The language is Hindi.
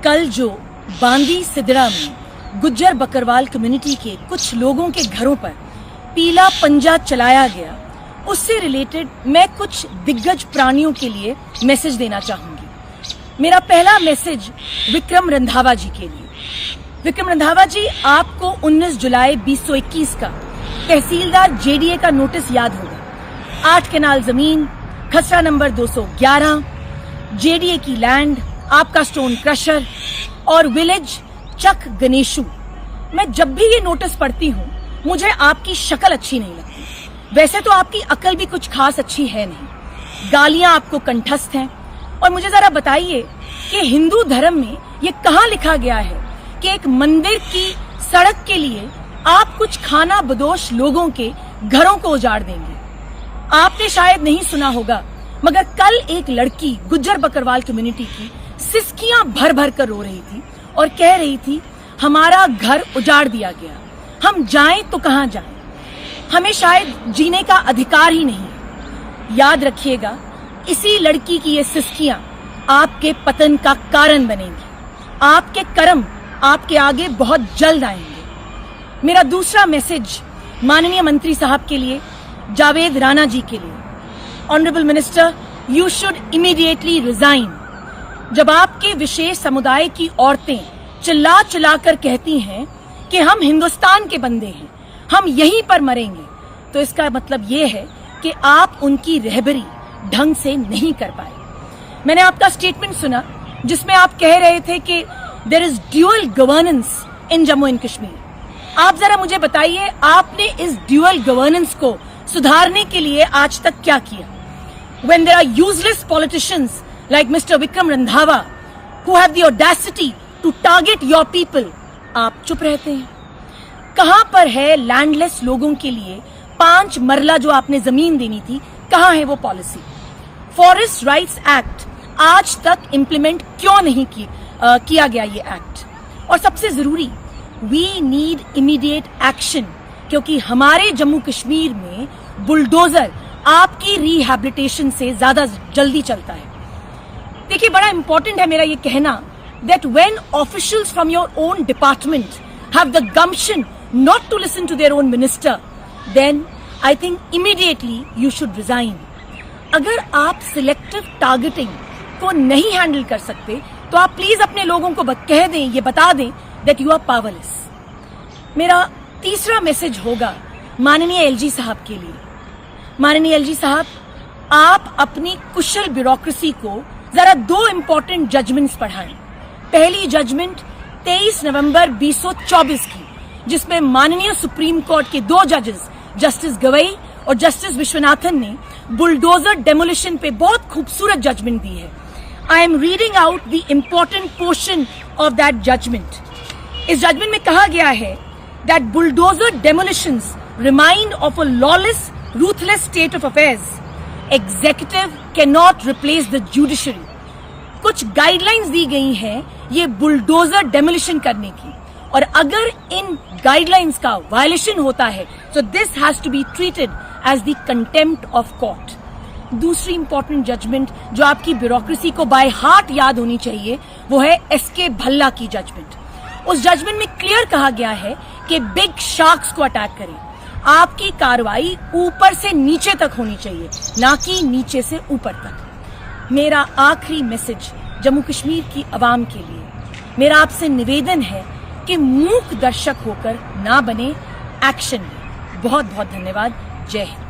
कल जो बांदी सिदड़ा में गुज्जर बकरवाल कम्युनिटी के कुछ लोगों के घरों पर पीला पंजा चलाया गया, उससे रिलेटेड मैं कुछ दिग्गज प्राणियों के लिए मैसेज देना चाहूंगी। मेरा पहला मैसेज विक्रम रंधावा जी के लिए। विक्रम रंधावा जी, आपको 19 जुलाई 2021 का तहसीलदार जेडीए का नोटिस याद होगा। 8 केनाल जमीन, खसरा नंबर 211, जेडीए की लैंड, आपका स्टोन क्रशर और विलेज चक गणेशु। मैं जब भी ये नोटिस पढ़ती हूँ मुझे आपकी शक्ल अच्छी नहीं लगती। वैसे तो आपकी अकल भी कुछ खास अच्छी है नहीं, गालियां आपको कंठस्थ हैं। और मुझे जरा बताइए कि हिंदू धर्म में ये कहाँ लिखा गया है कि एक मंदिर की सड़क के लिए आप कुछ खाना बदोश लोगों के घरों को उजाड़ देंगे। आपने शायद नहीं सुना होगा, मगर कल एक लड़की गुज्जर बकरवाल कम्युनिटी की सिसकियां भर भर कर रो रही थी और कह रही थी, हमारा घर उजाड़ दिया गया, हम जाएं तो कहां जाएं, हमें शायद जीने का अधिकार ही नहीं है। याद रखिएगा, इसी लड़की की ये सिसकियां आपके पतन का कारण बनेंगी। आपके कर्म आपके आगे बहुत जल्द आएंगे। मेरा दूसरा मैसेज माननीय मंत्री साहब के लिए, जावेद राणा जी के लिए। Honourable minister, you should immediately resign. जब आपके विशेष समुदाय की औरतें चिल्ला चिल्ला कर कहती हैं कि हम हिंदुस्तान के बंदे हैं, हम यहीं पर मरेंगे, तो इसका मतलब ये है कि आप उनकी रहबरी ढंग से नहीं कर पाए। मैंने आपका स्टेटमेंट सुना जिसमें आप कह रहे थे कि there is dual governance in Jammu and Kashmir. आप जरा मुझे बताइए, आपने इस ड्यूअल गवर्नेंस को सुधारने के लिए आज तक क्या किया? When there are useless politicians like Mr. Vikram Randhawa who have the audacity to target your people, आप चुप रहते हैं। कहां पर है लैंडलेस लोगों के लिए 5 मरला जो आपने जमीन देनी थी, कहां है वो पॉलिसी? फॉरेस्ट राइट्स एक्ट आज तक इम्प्लीमेंट क्यों नहीं किया गया ये एक्ट? और सबसे जरूरी, वी नीड इमीडिएट एक्शन, क्योंकि हमारे जम्मू कश्मीर में बुलडोजर आपकी रिहैबिलिटेशन से ज्यादा जल्दी चलता है। देखिए, बड़ा इंपॉर्टेंट है मेरा ये कहना that when officials from your own department have the gumption not to listen to their own minister, then I think immediately you should resign. अगर आप सिलेक्टिव टारगेटिंग को नहीं हैंडल कर सकते तो आप प्लीज अपने लोगों को कह दें, ये बता दें दैट यू आर पावरलेस। मेरा तीसरा मैसेज होगा माननीय एलजी साहब के लिए। माननीय एलजी साहब, आप अपनी कुशल ब्यूरोक्रेसी को जरा 2 इंपॉर्टेंट जजमेंट्स पढ़ाएं। पहली जजमेंट 23 नवंबर 2024 की, जिसमें माननीय सुप्रीम कोर्ट के 2 जजेस जस्टिस गवई और जस्टिस विश्वनाथन ने बुलडोजर डेमोलिशन पे बहुत खूबसूरत जजमेंट दी है। I am reading out the important portion of that judgment. इस जजमेंट में कहा गया है that bulldozer demolitions remind of a lawless, ruthless state of affairs. Executive cannot replace the judiciary. कुछ गाइडलाइंस दी गई हैं ये बुलडोजर डेमोलिशन करने की, और अगर इन गाइडलाइंस का वायलेशन होता है so this has to be treated as the contempt of court. दूसरी इंपॉर्टेंट जजमेंट जो आपकी ब्यूरोक्रेसी को बाय हार्ट याद होनी चाहिए वो है एसके भल्ला की जजमेंट। उस जजमेंट में क्लियर कहा गया है कि बिग शार्क्स को अटैक करें। आपकी कार्रवाई ऊपर से नीचे तक होनी चाहिए, ना कि नीचे से ऊपर तक। मेरा आखिरी मैसेज जम्मू कश्मीर की आवाम के लिए, मेरा आपसे निवेदन है कि मूक दर्शक होकर ना बने, एक्शन लें। बहुत बहुत धन्यवाद। जय हिंद।